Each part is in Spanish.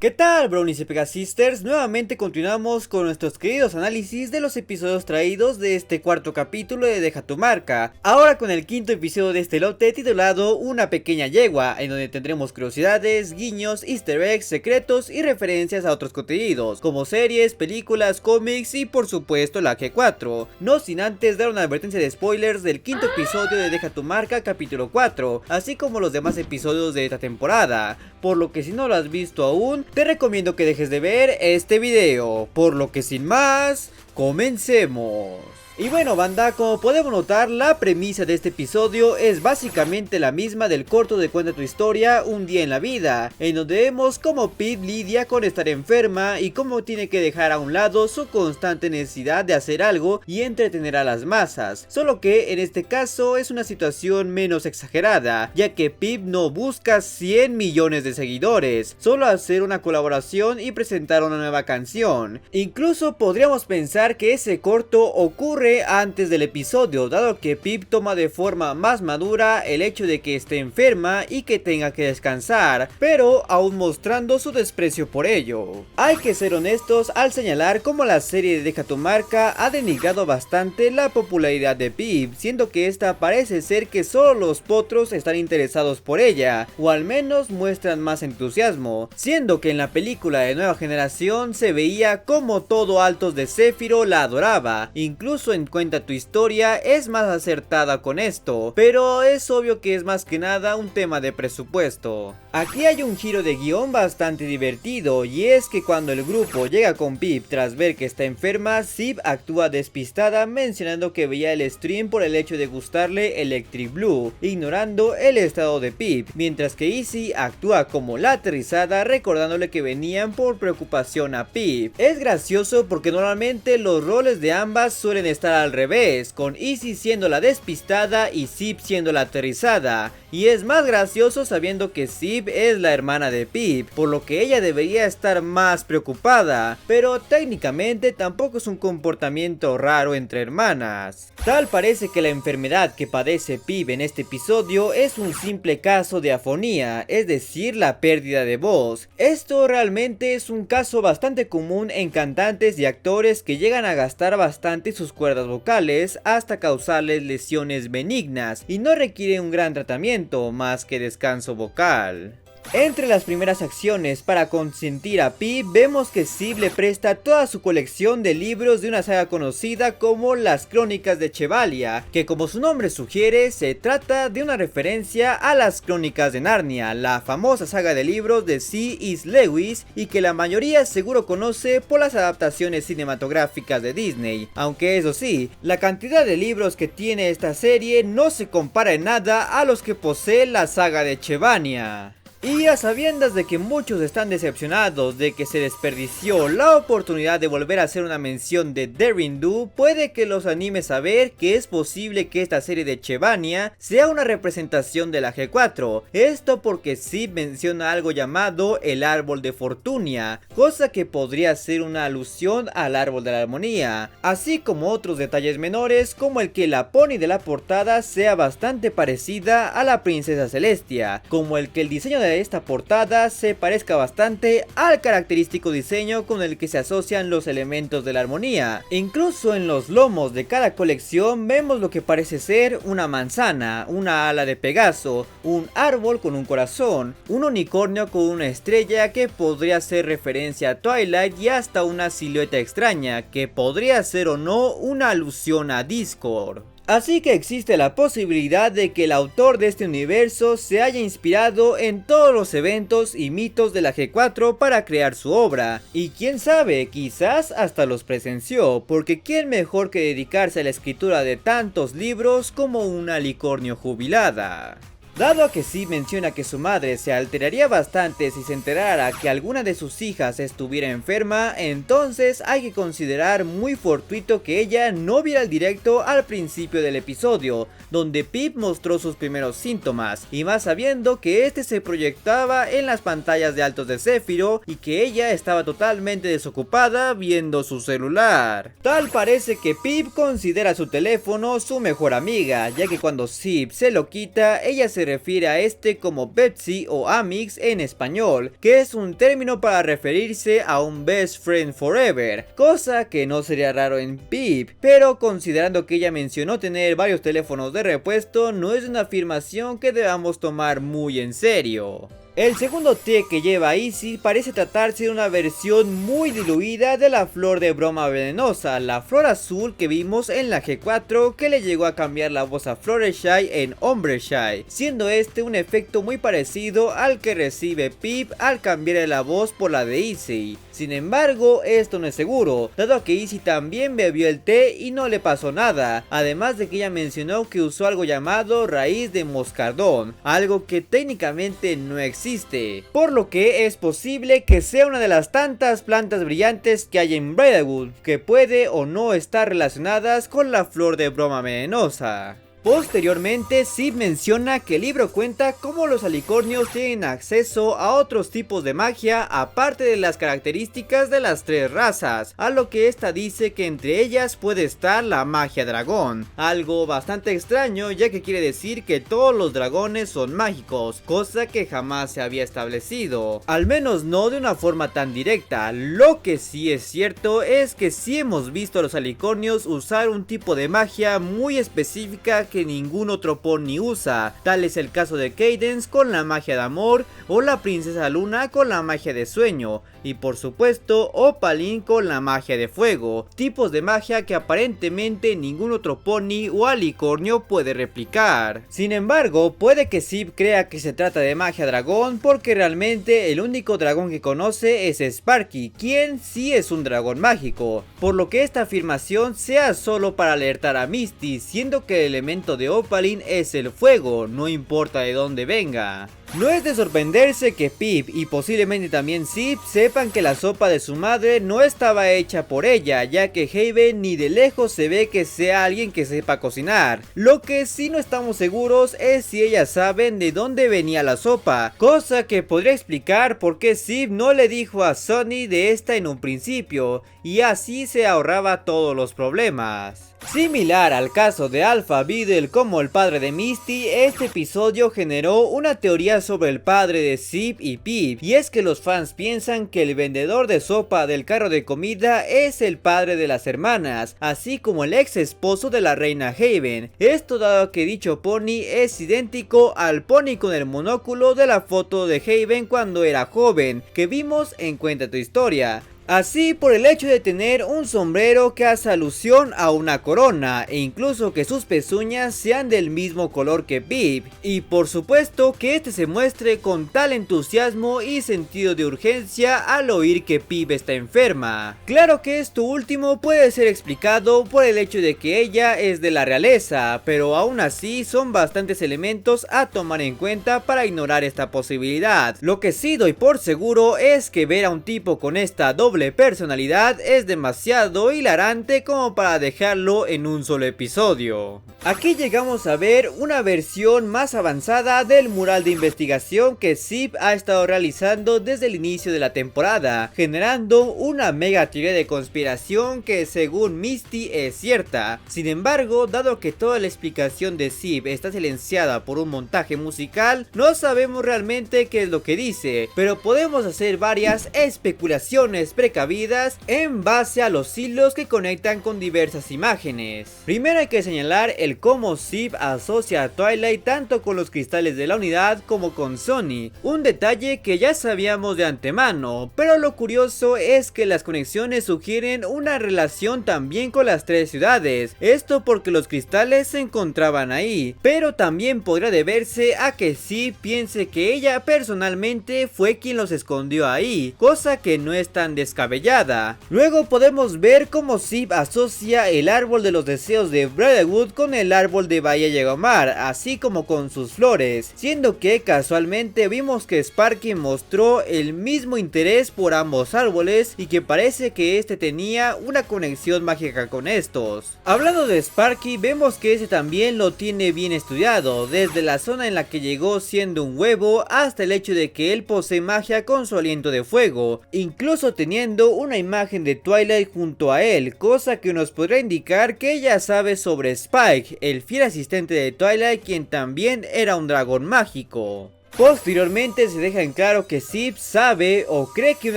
¿Qué tal, Brownies y Pegasisters? Nuevamente continuamos con nuestros queridos análisis de los episodios traídos de este cuarto capítulo de Deja tu marca. Ahora con el quinto episodio de este lote titulado Una pequeña yegua, en donde tendremos curiosidades, guiños, easter eggs, secretos y referencias a otros contenidos, como series, películas, cómics y por supuesto la G4. No sin antes dar una advertencia de spoilers del quinto episodio de Deja tu marca capítulo 4, así como los demás episodios de esta temporada, por lo que si no lo has visto aún, te recomiendo que dejes de ver este video, por lo que sin más, comencemos. Y bueno banda, como podemos notar, la premisa de este episodio es básicamente la misma del corto de Cuenta tu historia, un día en la vida, en donde vemos cómo Pip lidia con estar enferma y cómo tiene que dejar a un lado su constante necesidad de hacer algo y entretener a las masas, solo que en este caso es una situación menos exagerada, ya que Pip no busca 100 millones de seguidores, solo hacer una colaboración y presentar una nueva canción. Incluso podríamos pensar que ese corto ocurre antes del episodio, dado que Pip toma de forma más madura el hecho de que esté enferma y que tenga que descansar, pero aún mostrando su desprecio por ello. Hay que ser honestos al señalar cómo la serie de Deja tu marca ha denigrado bastante la popularidad de Pip, siendo que esta parece ser que solo los potros están interesados por ella, o al menos muestran más entusiasmo, siendo que en la película de Nueva Generación se veía como todo Altos de Céfiro la adoraba. Incluso en Cuenta tu historia es más acertada con esto, pero es obvio que es más que nada un tema de presupuesto. Aquí hay un giro de guión bastante divertido, y es que cuando el grupo llega con Pip tras ver que está enferma, Sib actúa despistada mencionando que veía el stream por el hecho de gustarle Electric Blue, ignorando el estado de Pip, mientras que Izzy actúa como la aterrizada recordándole que venían por preocupación a Pip. Es gracioso porque normalmente los roles de ambas suelen estar al revés, con Izzy siendo la despistada y Sib siendo la aterrizada, y es más gracioso sabiendo que Sib es la hermana de Pip, por lo que ella debería estar más preocupada, pero técnicamente tampoco es un comportamiento raro entre hermanas. Tal parece que la enfermedad que padece Pip en este episodio es un simple caso de afonía, es decir, la pérdida de voz. Esto realmente es un caso bastante común en cantantes y actores que llegan a gastar bastante sus cuerdas vocales hasta causarles lesiones benignas y no requiere un gran tratamiento más que descanso vocal. Entre las primeras acciones para consentir a Pip vemos que Sib le presta toda su colección de libros de una saga conocida como Las Crónicas de Chevalia, que como su nombre sugiere se trata de una referencia a las Crónicas de Narnia, la famosa saga de libros de C.S. Lewis y que la mayoría seguro conoce por las adaptaciones cinematográficas de Disney, aunque eso sí, la cantidad de libros que tiene esta serie no se compara en nada a los que posee la saga de Chevania. Y a sabiendas de que muchos están decepcionados de que se desperdició la oportunidad de volver a hacer una mención de Daring Do, puede que los anime a ver que es posible que esta serie de Chevania sea una representación de la G4. Esto porque Sib menciona algo llamado el árbol de Fortunia, cosa que podría ser una alusión al árbol de la armonía, así como otros detalles menores como el que la pony de la portada sea bastante parecida a la princesa Celestia, como el que el diseño de esta portada se parezca bastante al característico diseño con el que se asocian los elementos de la armonía. Incluso en los lomos de cada colección vemos lo que parece ser una manzana, una ala de Pegaso, un árbol con un corazón, un unicornio con una estrella que podría ser referencia a Twilight y hasta una silueta extraña que podría ser o no una alusión a Discord. Así que existe la posibilidad de que el autor de este universo se haya inspirado en todos los eventos y mitos de la G4 para crear su obra, y quién sabe, quizás hasta los presenció, porque quién mejor que dedicarse a la escritura de tantos libros como una licornio jubilada. Dado a que Sib menciona que su madre se alteraría bastante si se enterara que alguna de sus hijas estuviera enferma, entonces hay que considerar muy fortuito que ella no viera el directo al principio del episodio, donde Pip mostró sus primeros síntomas, y más sabiendo que este se proyectaba en las pantallas de Altos de Céfiro y que ella estaba totalmente desocupada viendo su celular. Tal parece que Pip considera su teléfono su mejor amiga, ya que cuando Sib se lo quita, ella se refiere a este como Betsy o Amix en español, que es un término para referirse a un best friend forever, cosa que no sería raro en Pip, pero considerando que ella mencionó tener varios teléfonos de repuesto, no es una afirmación que debamos tomar muy en serio. El segundo té que lleva Izzy parece tratarse de una versión muy diluida de la flor de broma venenosa, la flor azul que vimos en la G4 que le llegó a cambiar la voz a Fluttershy en Ombrashy, siendo este un efecto muy parecido al que recibe Pip al cambiar la voz por la de Izzy. Sin embargo, esto no es seguro, dado que Izzy también bebió el té y no le pasó nada, además de que ella mencionó que usó algo llamado raíz de moscardón, algo que técnicamente no existe, por lo que es posible que sea una de las tantas plantas brillantes que hay en Briarwood, que puede o no estar relacionadas con la flor de broma venenosa. Posteriormente, Zip menciona que el libro cuenta cómo los alicornios tienen acceso a otros tipos de magia aparte de las características de las tres razas, a lo que esta dice que entre ellas puede estar la magia dragón, algo bastante extraño ya que quiere decir que todos los dragones son mágicos, cosa que jamás se había establecido, al menos no de una forma tan directa. Lo que sí es cierto es que sí hemos visto a los alicornios usar un tipo de magia muy específica que ningún otro pony usa, tal es el caso de Cadence con la magia de amor o la princesa Luna con la magia de sueño y por supuesto Opaline con la magia de fuego, tipos de magia que aparentemente ningún otro pony o alicornio puede replicar. Sin embargo, puede que Zip crea que se trata de magia dragón porque realmente el único dragón que conoce es Sparky, quien sí es un dragón mágico, por lo que esta afirmación sea solo para alertar a Misty, siendo que el elemento de Opaline es el fuego, no importa de dónde venga. No es de sorprenderse que Pip y posiblemente también Zip sepan que la sopa de su madre no estaba hecha por ella, ya que Haven ni de lejos se ve que sea alguien que sepa cocinar. Lo que sí no estamos seguros es si ellas saben de dónde venía la sopa, cosa que podría explicar por qué Zip no le dijo a Sunny de esta en un principio, y así se ahorraba todos los problemas. Similar al caso de Alpha Beedle como el padre de Misty, este episodio generó una teoría sobre el padre de Zip y Pip, y es que los fans piensan que el vendedor de sopa del carro de comida es el padre de las hermanas, así como el ex esposo de la reina Haven, esto dado que dicho pony es idéntico al pony con el monóculo de la foto de Haven cuando era joven, que vimos en Cuenta tu historia. Así por el hecho de tener un sombrero que hace alusión a una corona e incluso que sus pezuñas sean del mismo color que Pip, y por supuesto que este se muestre con tal entusiasmo y sentido de urgencia al oír que Pip está enferma. Claro que esto último puede ser explicado por el hecho de que ella es de la realeza, pero aún así son bastantes elementos a tomar en cuenta para ignorar esta posibilidad. Lo que sí doy por seguro es que ver a un tipo con esta doble personalidad es demasiado hilarante como para dejarlo en un solo episodio. Aquí llegamos a ver una versión más avanzada del mural de investigación que Zip ha estado realizando desde el inicio de la temporada, generando una mega teoría de conspiración que según Misty es cierta. Sin embargo, dado que toda la explicación de Zip está silenciada por un montaje musical, no sabemos realmente qué es lo que dice, pero podemos hacer varias especulaciones precavidas en base a los hilos que conectan con diversas imágenes. Primero hay que señalar el cómo Zip asocia a Twilight tanto con los cristales de la unidad como con Sunny, un detalle que ya sabíamos de antemano, pero lo curioso es que las conexiones sugieren una relación también con las tres ciudades, esto porque los cristales se encontraban ahí, pero también podría deberse a que Zip piense que ella personalmente fue quien los escondió ahí, cosa que no es tan descabellada. Luego podemos ver cómo Zip asocia el árbol de los deseos de Briarwood con el árbol de Bahía Yagomar, así como con sus flores, siendo que casualmente vimos que Sparky mostró el mismo interés por ambos árboles y que parece que este tenía una conexión mágica con estos. Hablando de Sparky, vemos que este también lo tiene bien estudiado, desde la zona en la que llegó siendo un huevo hasta el hecho de que él posee magia con su aliento de fuego, incluso tenía teniendo una imagen de Twilight junto a él, cosa que nos podrá indicar que ella sabe sobre Spike, el fiel asistente de Twilight, quien también era un dragón mágico. Posteriormente se deja en claro que Sif sabe o cree que un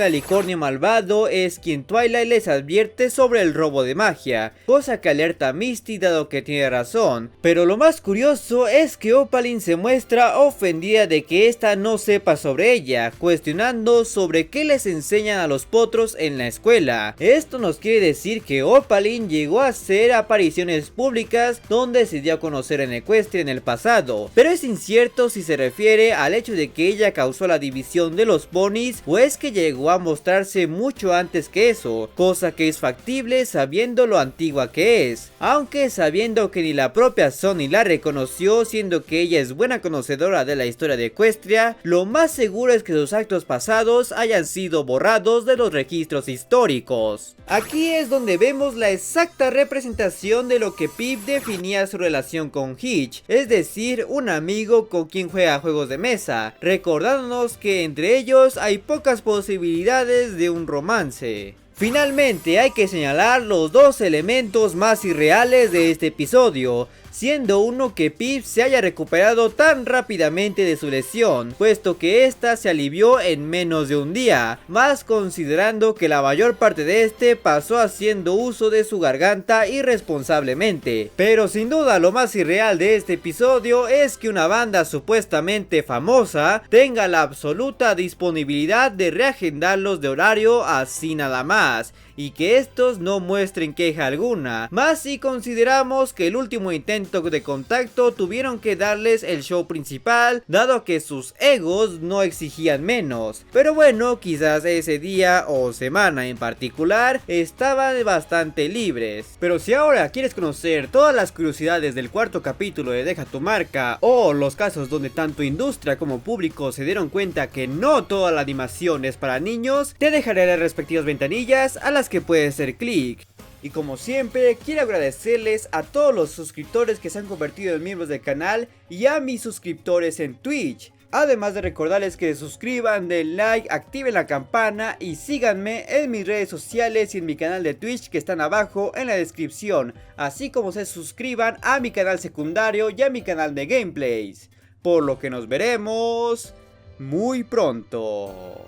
alicornio malvado es quien Twilight les advierte sobre el robo de magia, cosa que alerta a Misty dado que tiene razón, pero lo más curioso es que Opaline se muestra ofendida de que esta no sepa sobre ella, cuestionando sobre qué les enseñan a los potros en la escuela. Esto nos quiere decir que Opaline llegó a hacer apariciones públicas donde se dio a conocer en Equestria en el pasado, pero es incierto si se refiere al hecho de que ella causó la división de los ponis o es que llegó a mostrarse mucho antes que eso, cosa que es factible sabiendo lo antigua que es, aunque sabiendo que ni la propia Sony la reconoció, siendo que ella es buena conocedora de la historia de Equestria, lo más seguro es que sus actos pasados hayan sido borrados de los registros históricos. Aquí es donde vemos la exacta representación de lo que Pip definía su relación con Hitch, es decir, un amigo con quien juega juegos de mesa, recordándonos que entre ellos hay pocas posibilidades de un romance. Finalmente hay que señalar los dos elementos más irreales de este episodio, siendo uno que Pip se haya recuperado tan rápidamente de su lesión, puesto que esta se alivió en menos de un día, más considerando que la mayor parte de este pasó haciendo uso de su garganta irresponsablemente. Pero sin duda lo más irreal de este episodio es que una banda supuestamente famosa tenga la absoluta disponibilidad de reagendarlos de horario así nada más, y que estos no muestren queja alguna, más si consideramos que el último intento de contacto tuvieron que darles el show principal, dado que sus egos no exigían menos. Pero bueno, quizás ese día o semana en particular estaban bastante libres. Pero si ahora quieres conocer todas las curiosidades del cuarto capítulo de Deja tu marca, o los casos donde tanto industria como público se dieron cuenta que no toda la animación es para niños, te dejaré las respectivas ventanillas a las que puedes hacer clic. Y como siempre, quiero agradecerles a todos los suscriptores que se han convertido en miembros del canal y a mis suscriptores en Twitch. Además de recordarles que se suscriban, den like, activen la campana y síganme en mis redes sociales y en mi canal de Twitch que están abajo en la descripción, así como se suscriban a mi canal secundario y a mi canal de gameplays. Por lo que nos veremos muy pronto.